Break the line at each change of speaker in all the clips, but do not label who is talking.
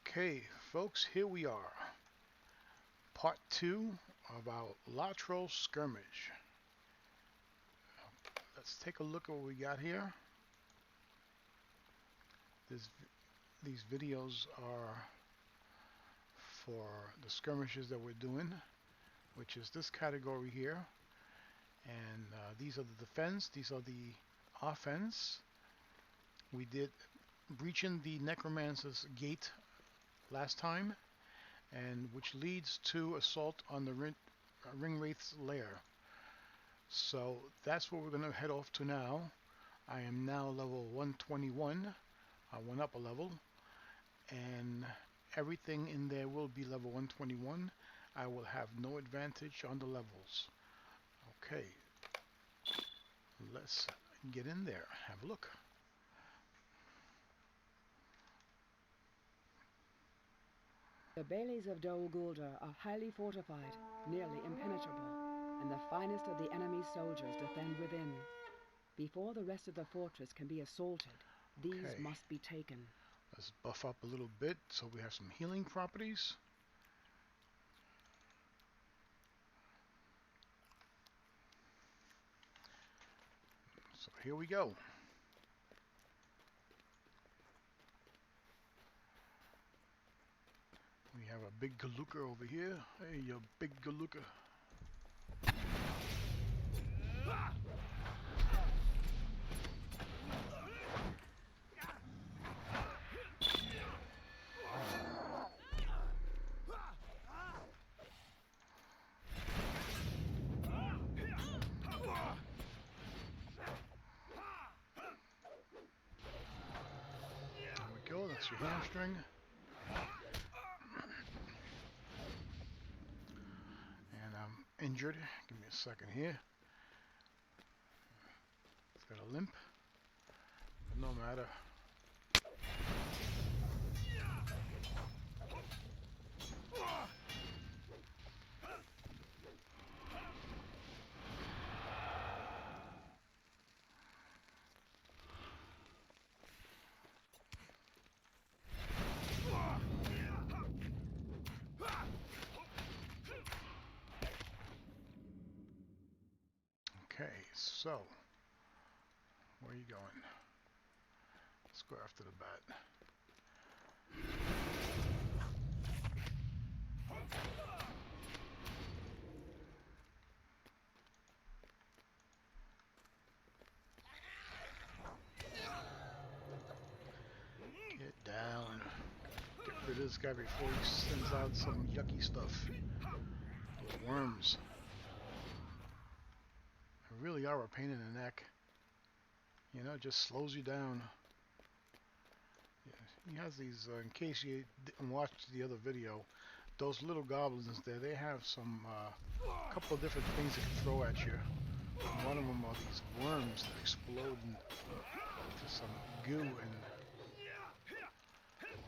Okay, folks, here we are. Part 2 of our LOTRO Skirmish. Let's take a look at what we got here. These videos are for the skirmishes that we're doing, which is this category here. And these are the defense, these are the offense. We did breaching the Necromancer's gate last time, and which leads to assault on the Ring Wraith's lair. So that's what we're going to head off to now. I am now level 121. I went up a level, and everything in there will be level 121. I will have no advantage on the levels. Okay, let's get in there, have a look.
The Baileys of Dol Guldur are highly fortified, nearly impenetrable, and the finest of the enemy's soldiers defend within. Before the rest of the fortress can be assaulted, these must be taken.
Let's buff up a little bit so we have some healing properties. So here we go. We have a big Galuka over here. Hey, you big Galuka. There we go, that's your hamstring. And I'm injured. Give me a second here. It's got a limp. But no matter. Okay, so where are you going? Let's go after the bat. Get down. Get rid of this guy before he sends out some yucky stuff. Those worms. They really are a pain in the neck. You know, it just slows you down. He has these, in case you didn't watch the other video, those little goblins there, they have some, couple of different things they can throw at you. One of them are these worms that explode into some goo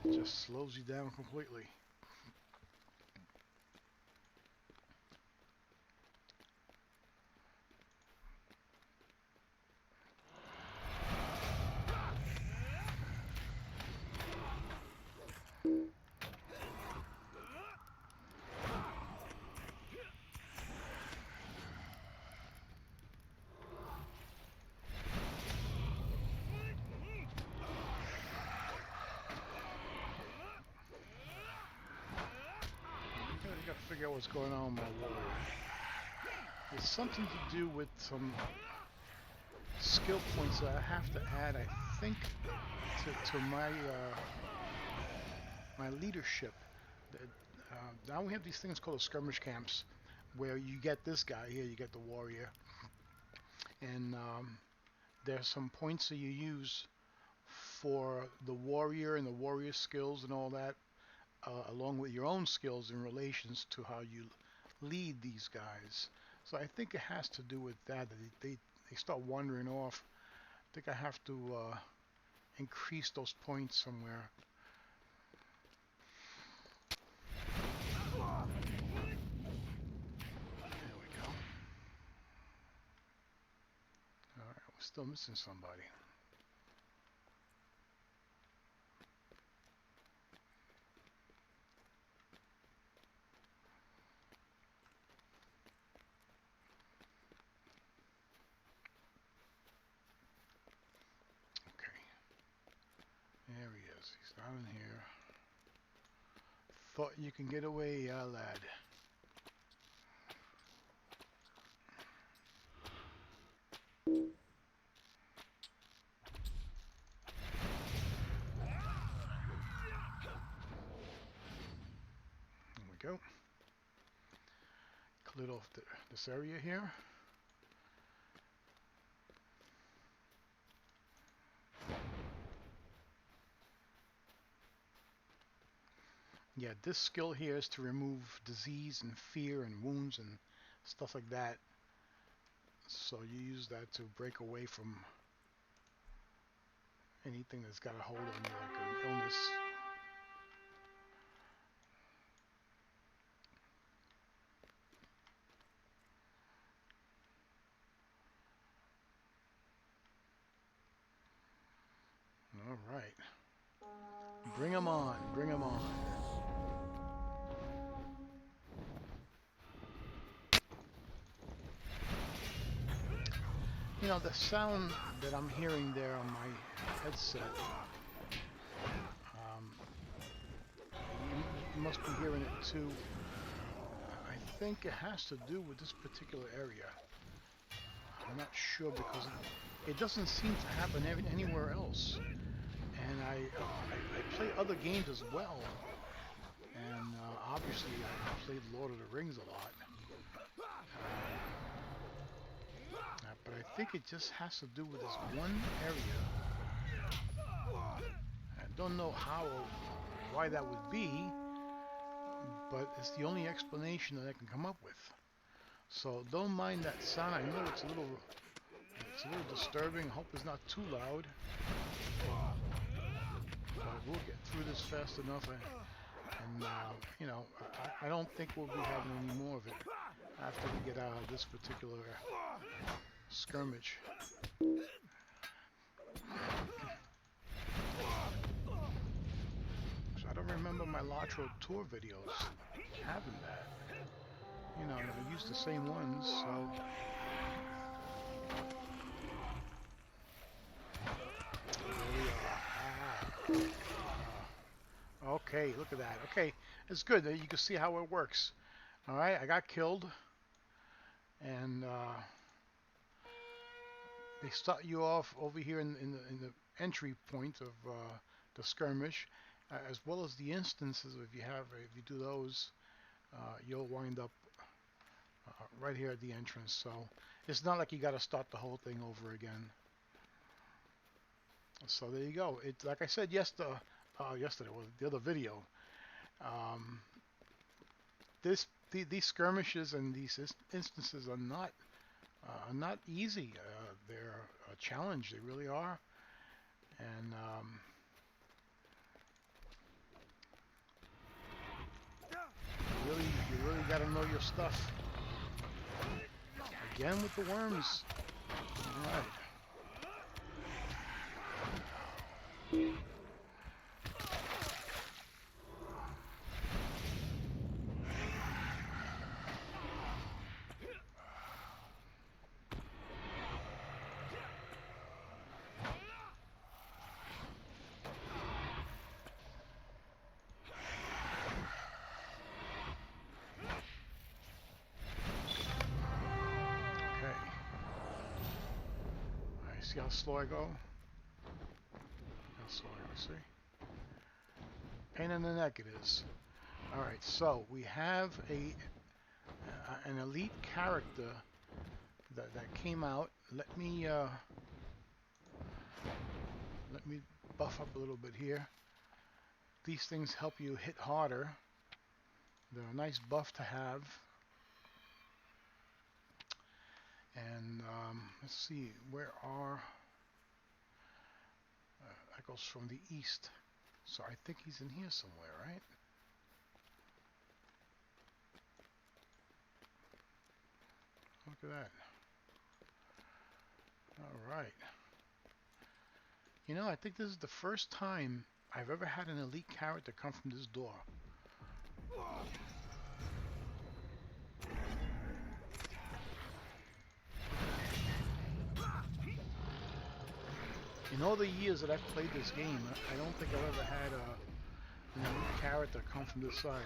and just slows you down completely. I gotta figure out what's going on with my warrior. It's something to do with some skill points that I have to add, I think, to my my leadership. Now we have these things called skirmish camps, where you get this guy here, you get the warrior, and there's some points that you use for the warrior and the warrior skills and all that, along with your own skills in relations to how you lead these guys. So I think it has to do with that. They start wandering off. I think I have to increase those points somewhere. There we go. Alright, we're still missing somebody. is. He's down in here. Thought you can get away, lad. There we go. Cleared off this area here. Yeah, this skill here is to remove disease and fear and wounds and stuff like that. So you use that to break away from anything that's got a hold on you, like an illness. All right. Bring 'em on, bring 'em on. You know, the sound that I'm hearing there on my headset, you must be hearing it too. I think it has to do with this particular area. I'm not sure because it doesn't seem to happen anywhere else. And I play other games as well. And obviously I played Lord of the Rings a lot. But I think it just has to do with this one area. I don't know how or why that would be, but it's the only explanation that I can come up with. So don't mind that sound. I know it's a little disturbing. Hope it's not too loud. But we'll get through this fast enough, and you know, I don't think we'll be having any more of it after we get out of this particular skirmish. So I don't remember my LOTRO tour videos having that. You know, I use the same ones, so. Okay, look at that. Okay, it's good. You can see how it works. All right, I got killed, and they start you off over here in the entry point of the skirmish, as well as the instances. If you do those, you'll wind up right here at the entrance. So it's not like you got to start the whole thing over again. So there you go. It, like I said yesterday was the other video. These skirmishes and these instances are not easy. They're a challenge. They really are. And you really got to know your stuff. Again with the worms. All right. See how slow I go? How slow I go, see? Pain in the neck it is. Alright, so we have an elite character that came out. Let me buff up a little bit here. These things help you hit harder. They're a nice buff to have. And let's see, where are that goes from the east, so I think he's in here somewhere, right? Look at that. All right. You know, I think this is the first time I've ever had an elite character come from this door. In all the years that I've played this game, I don't think I've ever had a new character come from this side.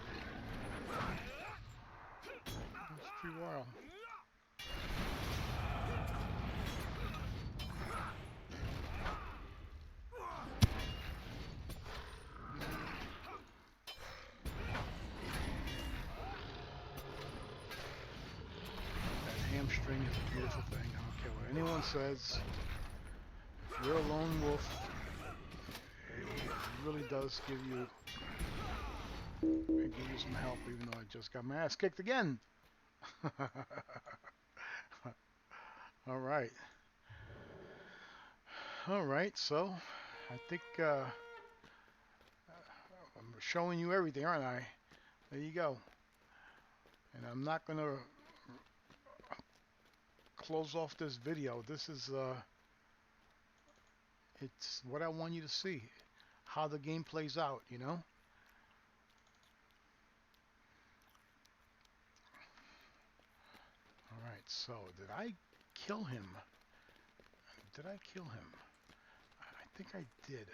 That's pretty wild. Hamstring is a beautiful thing. I don't care what anyone says. If you're a lone wolf, it really does give you some help, even though I just got my ass kicked again. All right. All right, so I think I'm showing you everything, aren't I? There you go. And I'm not going to close off this video. This is it's what I want you to see, how the game plays out, you know. All right, so did I kill him? Did I kill him? I think I did.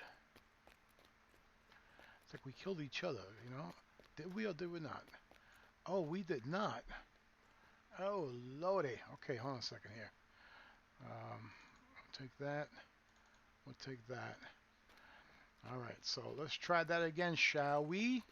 It's like we killed each other, you know. Did we or did we not? Oh, we did not. Oh, lordy. Okay, hold on a second here. I'll take that. We'll take that. All right, so let's try that again, shall we?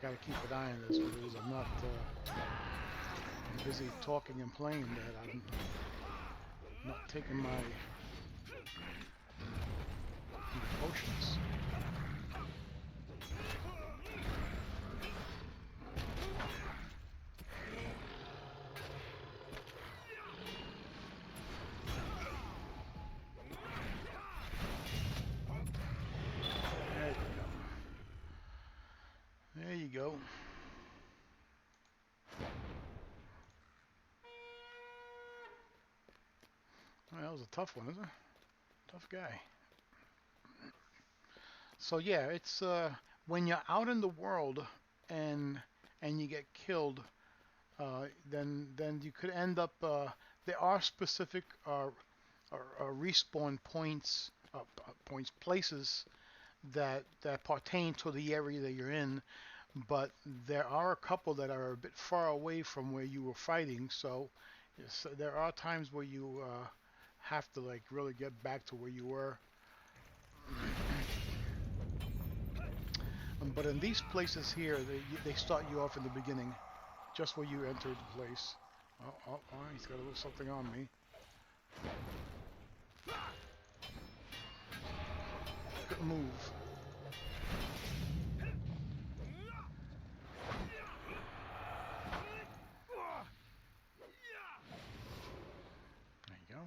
Gotta keep an eye on this because I'm not I'm busy talking and playing that I'm not taking my potions. There you go. Well, that was a tough one, isn't it? Tough guy. So yeah, it's when you're out in the world and you get killed, then you could end up. There are specific respawn points, places that pertain to the area that you're in, but there are a couple that are a bit far away from where you were fighting. So yes, there are times where you have to like really get back to where you were. But in these places here, they start you off in the beginning, just where you entered the place. Oh, he's got a little something on me. Good move. There you go.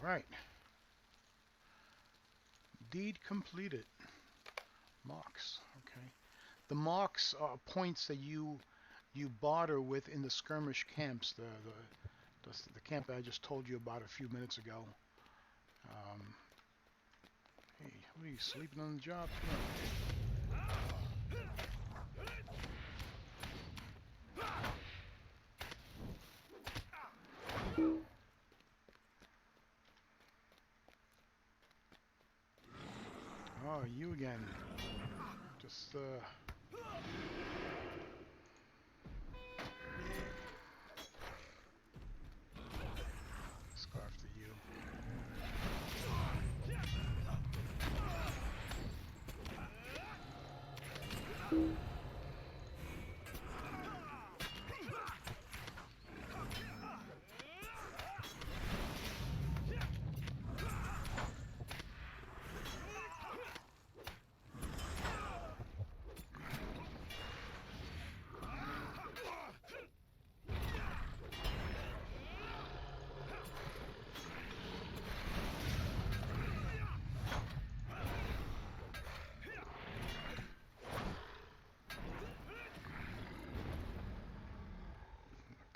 Right. Deed completed. Marks. Okay. The marks are points that you barter with in the skirmish camps. The camp that I just told you about a few minutes ago. Hey, what are you sleeping on the job? Oh, you again. Just, scarf to you.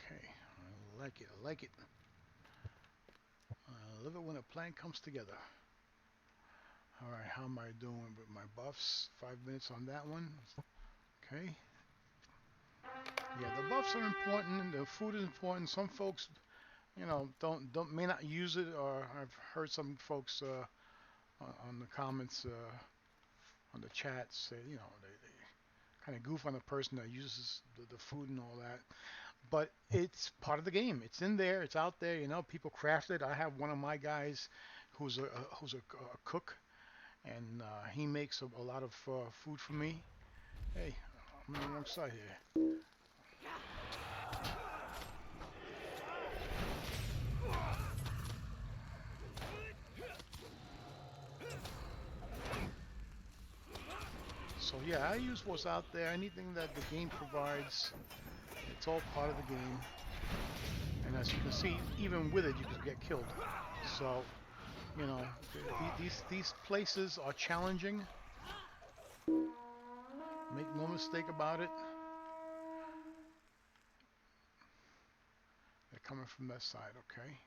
Okay, I like it. I like it. I love it when a plan comes together. Alright, how am I doing with my buffs? 5 minutes on that one. Okay. Yeah, the buffs are important and the food is important. Some folks, you know, don't may not use it, or I've heard some folks on the comments on the chat say, you know, they kind of goof on the person that uses the food and all that. But it's part of the game. It's in there. It's out there. You know, people craft it. I have one of my guys who's a cook, and he makes a lot of food for me. Hey, I'm on the wrong side here. So yeah, I use what's out there. Anything that the game provides, it's all part of the game. And as you can see, even with it, you can get killed. So, you know, these places are challenging. Make no mistake about it. They're coming from that side, okay?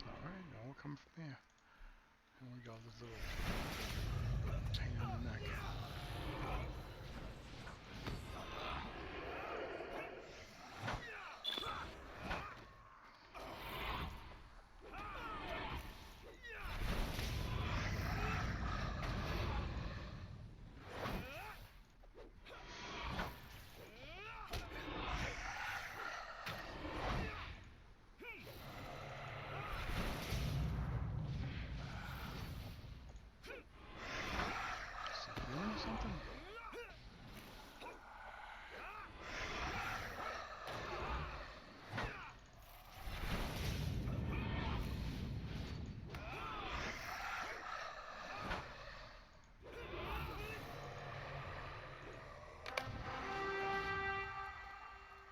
Alright, now we'll come from here. Here we go, this little pain in the neck. Something?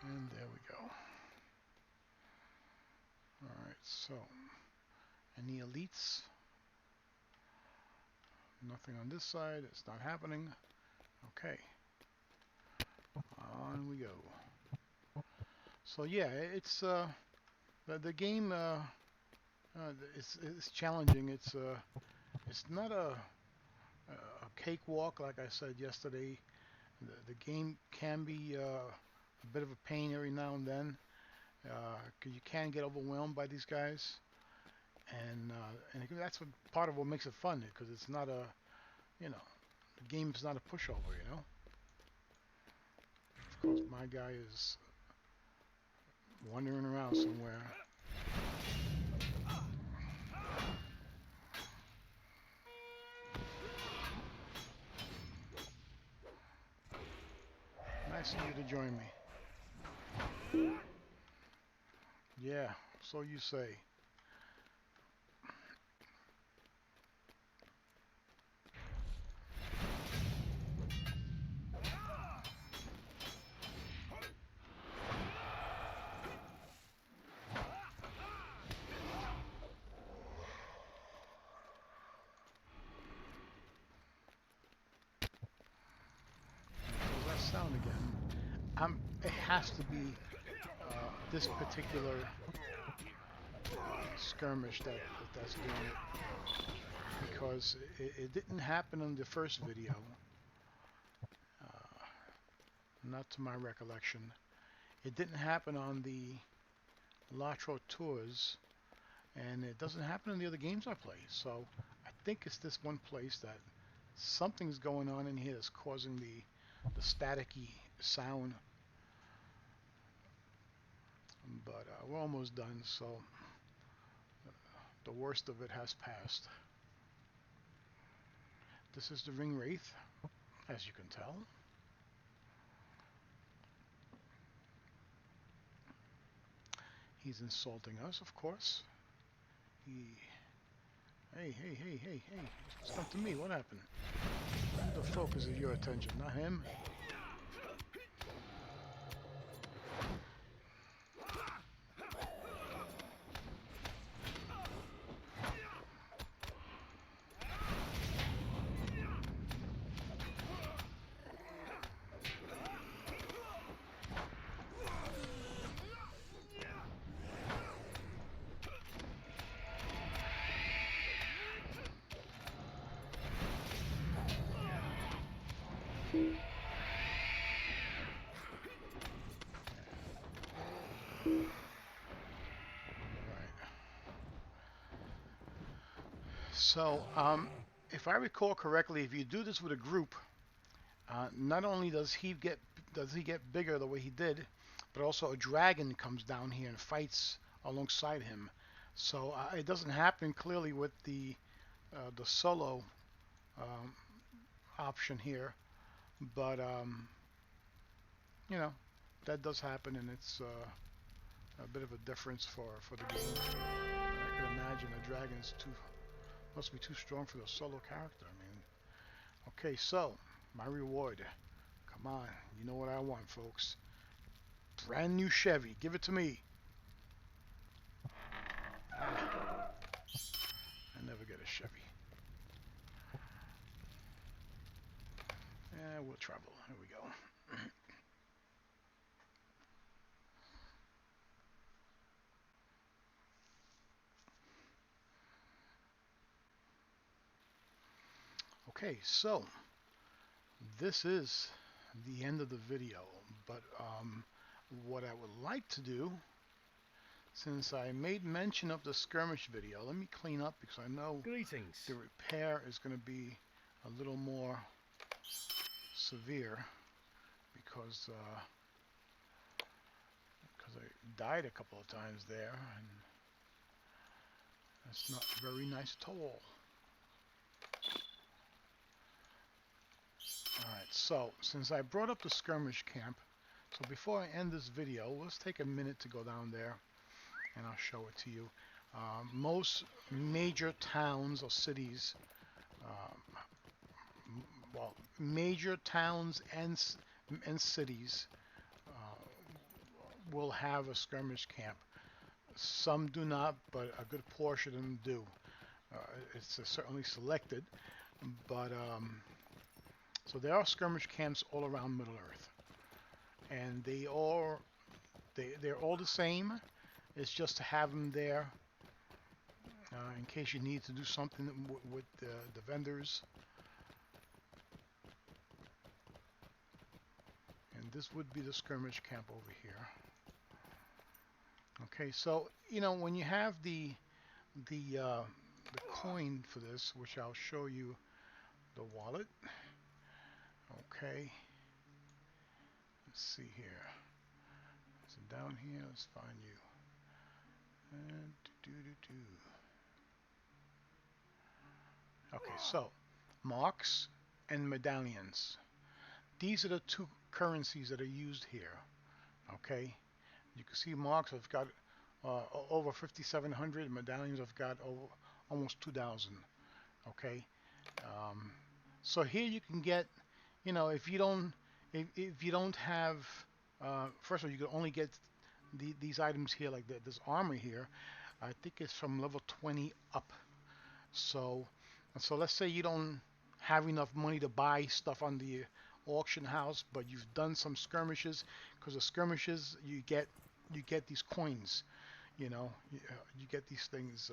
And there we go. Alright, so any elites? Nothing on this side, it's not happening. Okay. On we go. So yeah, it's the game it's challenging. It's not a cakewalk, like I said yesterday. The game can be a bit of a pain every now and then, because you can get overwhelmed by these guys, and that's what part of what makes it fun, because it's not a, you know, the game's not a pushover, you know. Of course, my guy is wandering around somewhere. Nice of you to join me. Yeah, so you say. Sound again. It has to be this particular skirmish that's doing it, because it didn't happen in the first video. not to my recollection. It didn't happen on the LOTRO tours, and it doesn't happen in the other games I play. So I think it's this one place that something's going on in here that's causing the staticky sound. But we're almost done, so the worst of it has passed. This is the ring Wraith, as you can tell. He's insulting us, of course. Hey, hey, hey, hey, hey. It's come to me. What happened? The focus of your attention, not him. So, if I recall correctly, if you do this with a group, not only does he get bigger the way he did, but also a dragon comes down here and fights alongside him. So it doesn't happen clearly with the solo um, option here, but you know, that does happen, and it's a bit of a difference for the game. I can imagine a dragon's must be too strong for the solo character. I mean, okay, so my reward. Come on, you know what I want, folks. Brand new Chevy. Give it to me. I never get a Chevy. Yeah, we'll travel. Here we go. Okay, so this is the end of the video, but what I would like to do, since I made mention of the skirmish video, let me clean up because I know
Greetings.
the repair is going to be a little more severe because I died a couple of times there, and that's not very nice at all. Alright, so since I brought up the skirmish camp, so before I end this video, let's take a minute to go down there and I'll show it to you. Most major towns or cities, well, major towns and cities will have a skirmish camp. Some do not, but a good portion of them do. It's certainly selected, but so there are skirmish camps all around Middle Earth, and they're all the same. It's just to have them there in case you need to do something with the vendors. And this would be the skirmish camp over here. Okay, so you know when you have the coin for this, which I'll show you, the wallet. Okay, let's see here. So down here, let's find you. And okay, so marks and medallions. These are the two currencies that are used here. Okay, you can see marks have got over 5,700. Medallions have got over almost 2,000. Okay, so here you can get, you know, if you don't have, first of all, you can only get these items here, like this armor here. I think it's from level 20 up. So let's say you don't have enough money to buy stuff on the auction house, but you've done some skirmishes, because the skirmishes you get these coins. You know, you get these things,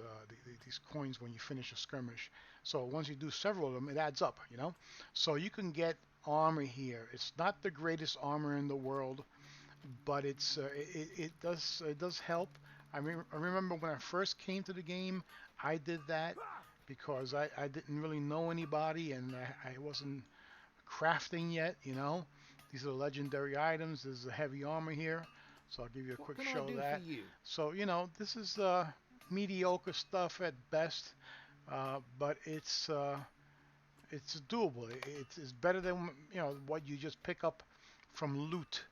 these coins when you finish a skirmish. So once you do several of them, it adds up. You know, so you can get armor here. It's not the greatest armor in the world, but it does help. I remember when I first came to the game, I did that because I didn't really know anybody and I wasn't crafting yet. These are the legendary items. There's a heavy armor here, so I'll give you a quick show of that. So this is mediocre stuff at best, but it's doable. It's better than what you just pick up from loot.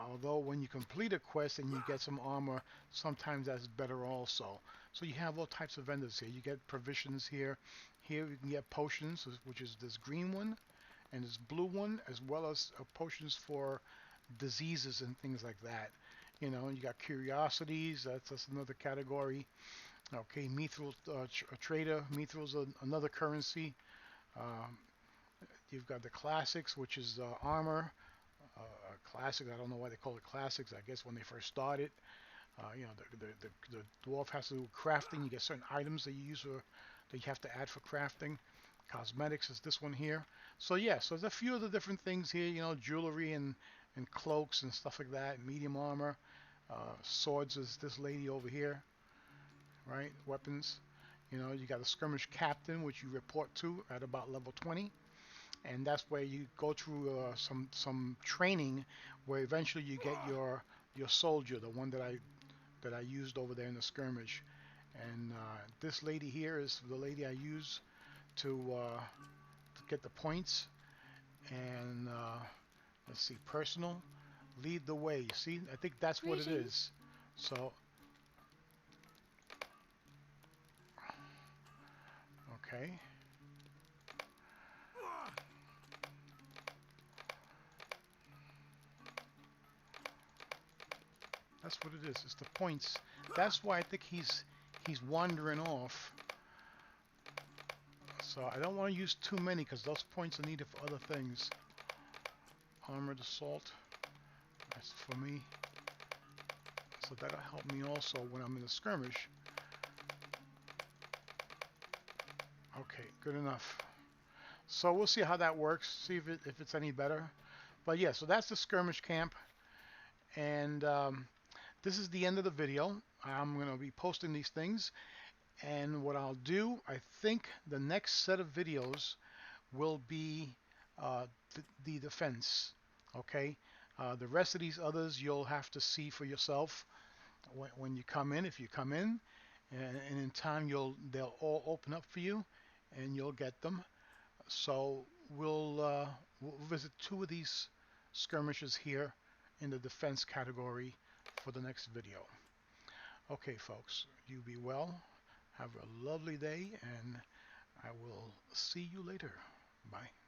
Although when you complete a quest and you get some armor, sometimes that's better also. So you have all types of vendors here. You get provisions here. Here you can get potions, which is this green one and this blue one, as well as potions for diseases and things like that. You got curiosities. That's another category. Okay, mithril trader. Mithril's another currency. Um, you've got the classics, which is armor. Classic. I don't know why they call it classics. I guess when they first started, the dwarf has to do crafting. You get certain items that you have to add for crafting. Cosmetics is this one here. So yeah, so there's a few of the different things here. Jewelry and cloaks and stuff like that. Medium armor. Swords is this lady over here, right? Weapons. You got a skirmish captain, which you report to at about level 20. And that's where you go through some training, where eventually you get your soldier, the one that I used over there in the skirmish. And this lady here is the lady I use to get the points. And let's see, personal, lead the way. See, I think that's what it is. So okay. That's what it is. It's the points. That's why I think he's wandering off. So I don't want to use too many because those points are needed for other things. Armored assault. That's for me. So that'll help me also when I'm in the skirmish. Okay, good enough. So we'll see how that works. See if it's any better. But yeah, so that's the skirmish camp. And this is the end of the video. I'm going to be posting these things, and what I'll do, I think the next set of videos will be the defense. Okay, the rest of these others you'll have to see for yourself when you come in. If you come in, and in time they'll all open up for you, and you'll get them. So we'll visit 2 of these skirmishes here in the defense category for the next video. Okay, folks, you be well. Have a lovely day, and I will see you later. Bye.